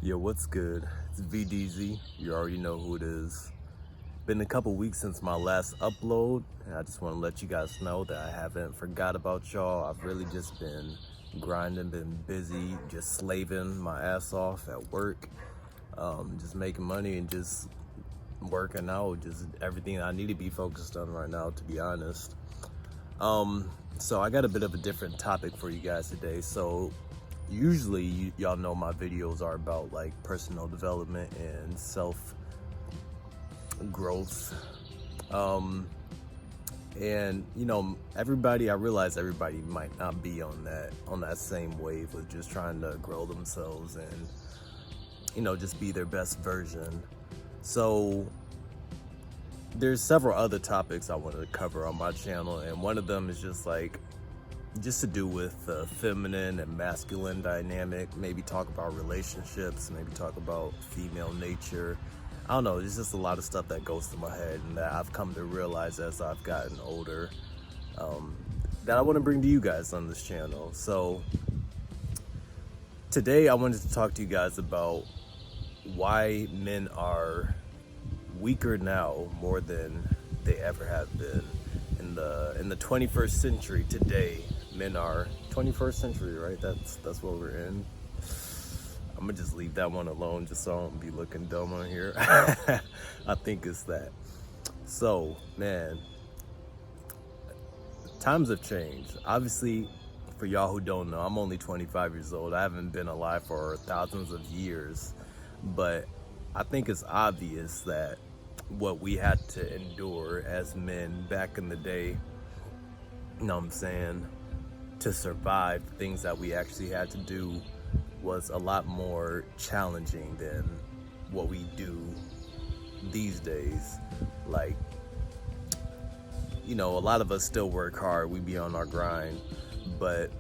Yo, what's good? It's VDZ. You already know who it is. Been a couple weeks since my last upload, and I just want to let you guys know that I haven't forgot about y'all. I've really just been grinding, been busy, just slaving my ass off at work, just making money and just working out, just everything I need to be focused on right now, to be honest. So I got a bit of a different topic for you guys today. So usually y'all know my videos are about like personal development and self growth. And everybody, I realize everybody might not be on that same wave with just trying to grow themselves and just be their best version. So there's several other topics I wanted to cover on my channel, and one of them is just to do with the feminine and masculine dynamic. Maybe talk about relationships, maybe talk about female nature. I don't know, there's just a lot of stuff that goes through my head and that I've come to realize as I've gotten older, that I want to bring to you guys on this channel. So today I wanted to talk to you guys about why men are weaker now more than they ever have been. In the 21st century today, men are 21st century, right? That's what we're in. I'm gonna just leave that one alone just so I don't be looking dumb on here. I think it's that. So, man, times have changed. Obviously, for y'all who don't know, I'm only 25 years old. I haven't been alive for thousands of years, but I think it's obvious that what we had to endure as men back in the day, you know what I'm saying, to survive, things that we actually had to do was a lot more challenging than what we do these days. Like, a lot of us still work hard, we be on our grind, but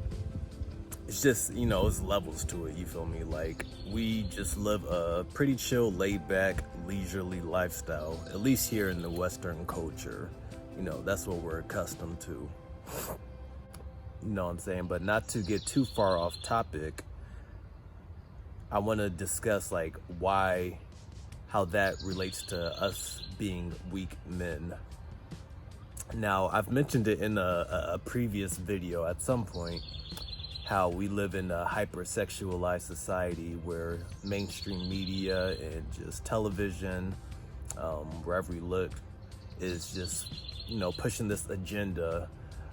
it's just, it's levels to it, you feel me? Like, we just live a pretty chill, laid back, leisurely lifestyle, at least here in the Western culture. That's what we're accustomed to. You know what I'm saying? But not to get too far off topic, I want to discuss how that relates to us being weak men. Now, I've mentioned it in a previous video at some point, how we live in a hypersexualized society where mainstream media and just television, wherever we look, is just, pushing this agenda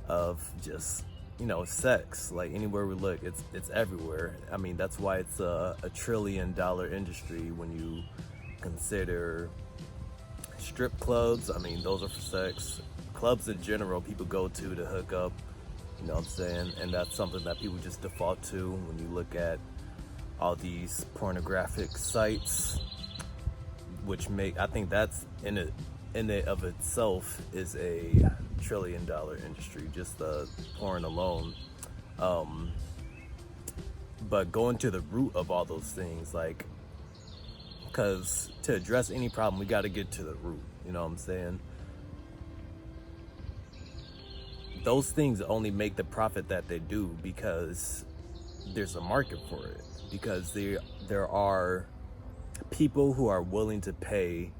of just, sex. Like, anywhere we look, it's everywhere. I mean, that's why it's a $1 trillion industry when you consider strip clubs. I mean, those are for sex. Clubs in general, people go to hook up, you know what I'm saying? And that's something that people just default to when you look at all these pornographic sites, which I think that's in it of itself is a $1 trillion industry, just the porn alone. But going to the root of all those things, because to address any problem, we got to get to the root, you know what I'm saying? Those things only make the profit that they do because there's a market for it, because there are people who are willing to pay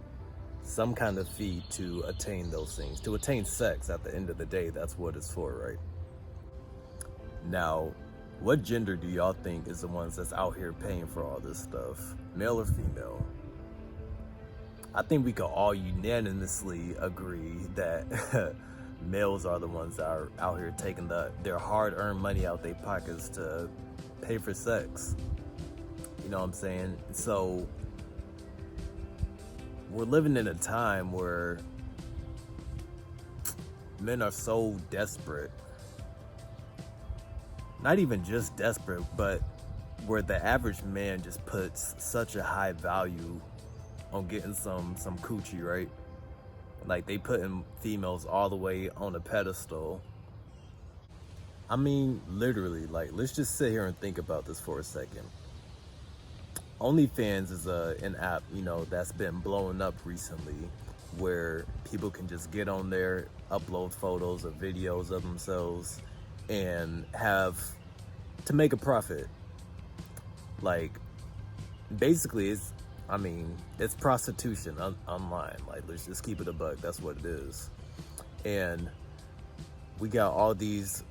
some kind of fee to attain those things, to attain sex. At the end of the day, that's what it's for, right? Now, what gender do y'all think is the ones that's out here paying for all this stuff, male or female? I think we can all unanimously agree that males are the ones that are out here taking their hard-earned money out their pockets to pay for sex. You know what I'm saying? So we're living in a time where men are so desperate, not even just desperate, but where the average man just puts such a high value on getting some coochie, right? Like, they putting females all the way on a pedestal. I mean, literally, let's just sit here and think about this for a second. OnlyFans is an app, that's been blowing up recently, where people can just get on there, upload photos or videos of themselves, and have to make a profit. Like, basically it's prostitution online. Like, let's just keep it a buck. That's what it is. And we got all these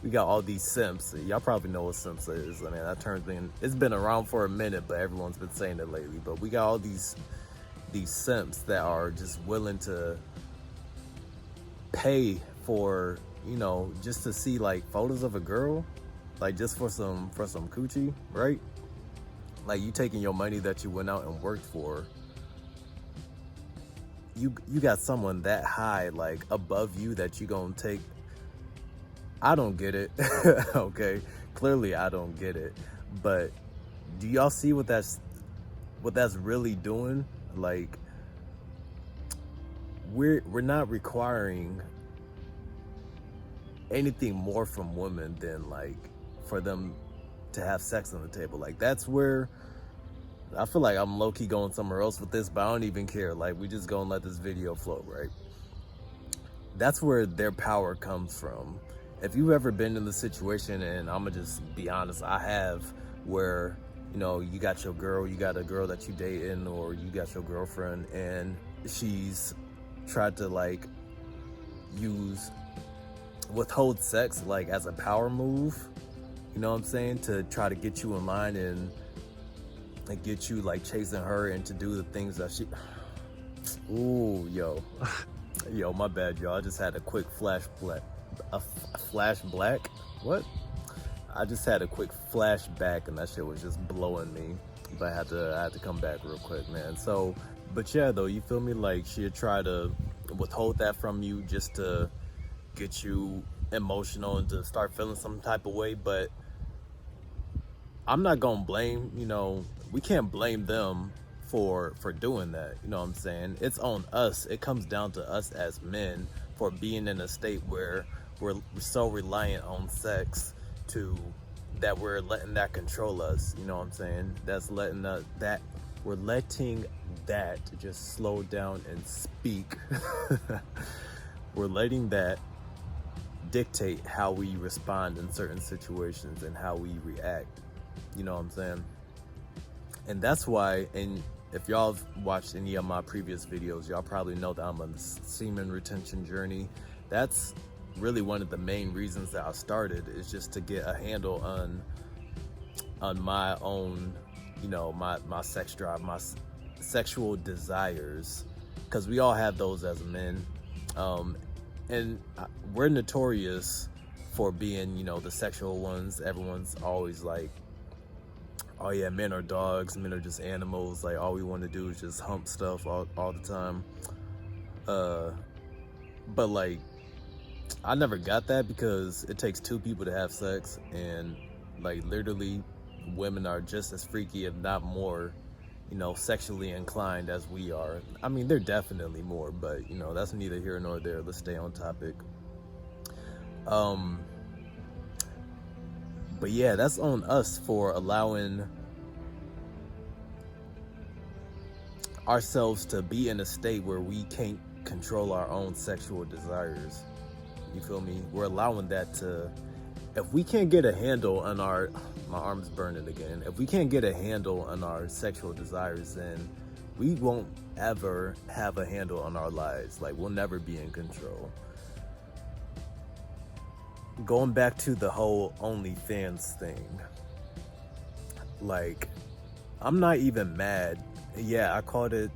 we got all these simps. Y'all probably know what simps is. I mean, that term's it's been around for a minute, but everyone's been saying it lately. But we got all these simps that are just willing to pay for, just to see like photos of a girl, like just for some coochie, right? Like, you taking your money that you went out and worked for. You got someone that high, like above you, that you gonna take. I don't get it. Okay, clearly I don't get it. But do y'all see what that's really doing? Like, we're not requiring anything more from women than like for them to have sex on the table. Like, that's where I feel like I'm low-key going somewhere else with this, but I don't even care. Like, we just gonna let this video flow, right? That's where their power comes from. If you've ever been in the situation, and I'm gonna just be honest, I have, where, you got your girl, you got a girl that you dating, or you got your girlfriend, and she's tried to like withhold sex like as a power move, you know what I'm saying, to try to get you in line and get you like chasing her and to do the things that she. Ooh, yo, my bad, y'all. I just had a quick flash black. What? I just had a quick flashback, and that shit was just blowing me. But I had to come back real quick, man. So, but yeah, though, you feel me? Like, she'd try to withhold that from you just to get you emotional and to start feeling some type of way. But I'm not gonna blame, we can't blame them for doing that. You know what I'm saying? It's on us. It comes down to us as men for being in a state where we're so reliant on sex that we're letting that control us. You know what I'm saying? We're letting that just slow down and speak. We're letting that dictate how we respond in certain situations and how we react. You know what I'm saying? And that's why, and if y'all have watched any of my previous videos, y'all probably know that I'm on the semen retention journey. That's really one of the main reasons that I started, is just to get a handle on my own, my sex drive, my sexual desires, because we all have those as men. And we're notorious for being, the sexual ones. Everyone's always like, oh yeah, men are dogs, men are just animals, like all we want to do is just hump stuff all the time. But like, I never got that, because it takes two people to have sex, and like literally women are just as freaky, if not more, sexually inclined as we are. I mean, they're definitely more, but that's neither here nor there. Let's stay on topic. But yeah, that's on us for allowing ourselves to be in a state where we can't control our own sexual desires. You feel me? We're allowing that to, if we can't get a handle on my arm's burning again. If we can't get a handle on our sexual desires, then we won't ever have a handle on our lives. Like, we'll never be in control. Going back to the whole OnlyFans thing, like, I'm not even mad. Yeah, I called it,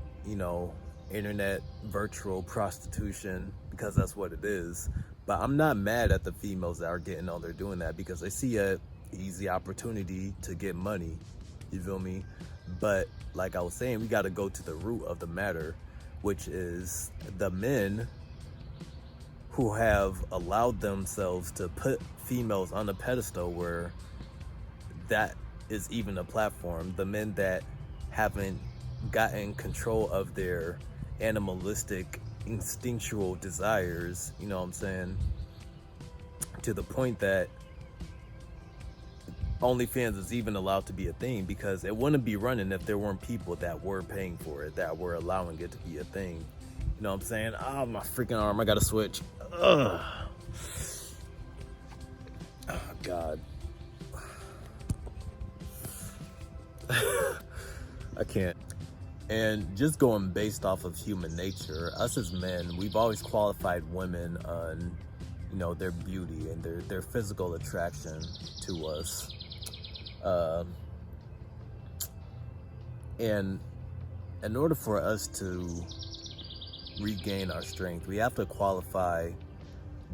internet virtual prostitution, because that's what it is. But I'm not mad at the females that are getting on there doing that, because they see a easy opportunity to get money. You feel me? But like I was saying, we got to go to the root of the matter, which is the men who have allowed themselves to put females on a pedestal where that is even a platform. The men that haven't gotten control of their animalistic, instinctual desires, you know what I'm saying, to the point that OnlyFans is even allowed to be a thing, because it wouldn't be running if there weren't people that were paying for it, that were allowing it to be a thing. You know what I'm saying? Oh, my freaking arm, I gotta switch. Ugh. Oh, God. I can't. And just going based off of human nature, us as men, we've always qualified women on, you know, their beauty and their physical attraction to us. And in order for us to regain our strength, we have to qualify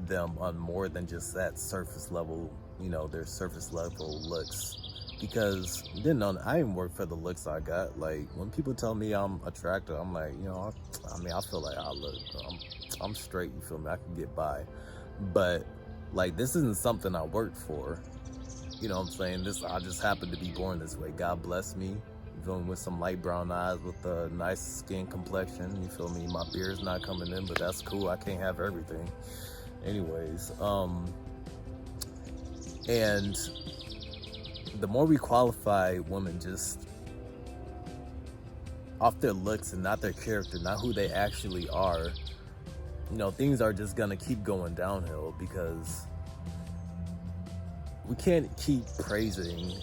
them on more than just that surface level, you know, their surface level looks. Because I didn't work for the looks I got. Like, when people tell me I'm attractive, I'm like, you know, I feel like I'm straight, you feel me? I can get by. But like, this isn't something I worked for. You know what I'm saying? I just happened to be born this way. God bless me. You feel me? With some light brown eyes, with a nice skin complexion. You feel me? My beard's not coming in, but that's cool. I can't have everything. Anyways, and the more we qualify women just off their looks and not their character, not who they actually are, you know, things are just gonna keep going downhill, because we can't keep praising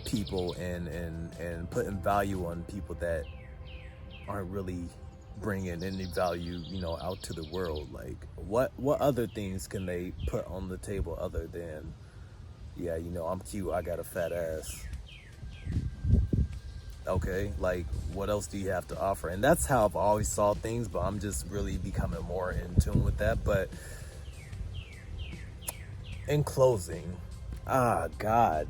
people and putting value on people that aren't really bringing any value, you know, out to the world. Like, what other things can they put on the table other than, yeah, you know, I'm cute, I got a fat ass. Okay, like, what else do you have to offer? And that's how I've always saw things, but I'm just really becoming more in tune with that. But in closing, God.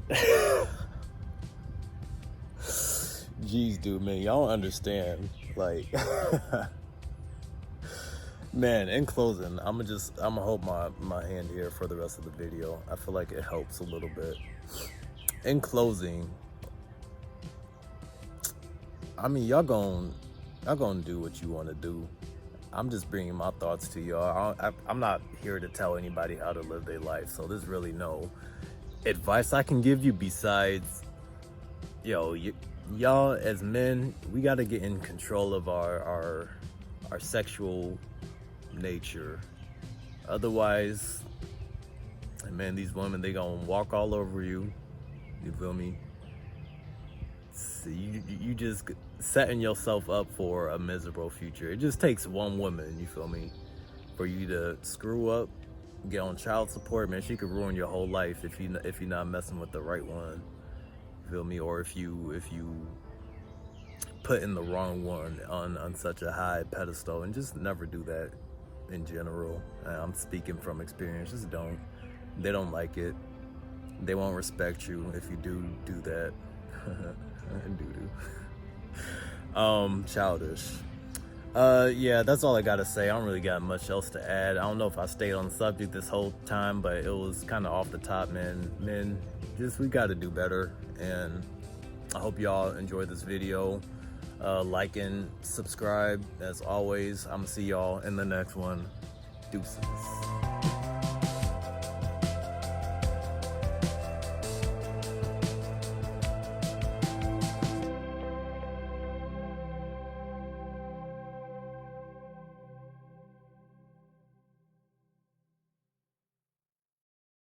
Jeez, dude, man, y'all don't understand. Like, man, in closing, I'm gonna hold my hand here for the rest of the video. I feel like it helps a little bit. In closing, I mean, y'all gonna do what you want to do. I'm just bringing my thoughts to y'all. I'm not here to tell anybody how to live their life, so there's really no advice I can give you besides, y'all as men, we got to get in control of our sexual nature. Otherwise, man, these women, they gonna walk all over you. You feel me? So you just setting yourself up for a miserable future. It just takes one woman, you feel me, for you to screw up, get on child support. Man, she could ruin your whole life if you're not messing with the right one. You feel me? Or if you put in the wrong one on such a high pedestal. And just never do that in general. I'm speaking from experience. Just don't. They don't like it. They won't respect you if you do that. Childish. Yeah, that's all I gotta say. I don't really got much else to add. I don't know if I stayed on the subject this whole time, but it was kind of off the top, man. Men, we gotta do better. And I hope y'all enjoyed this video. Like and subscribe. As always, I'm gonna see y'all in the next one. Deuces.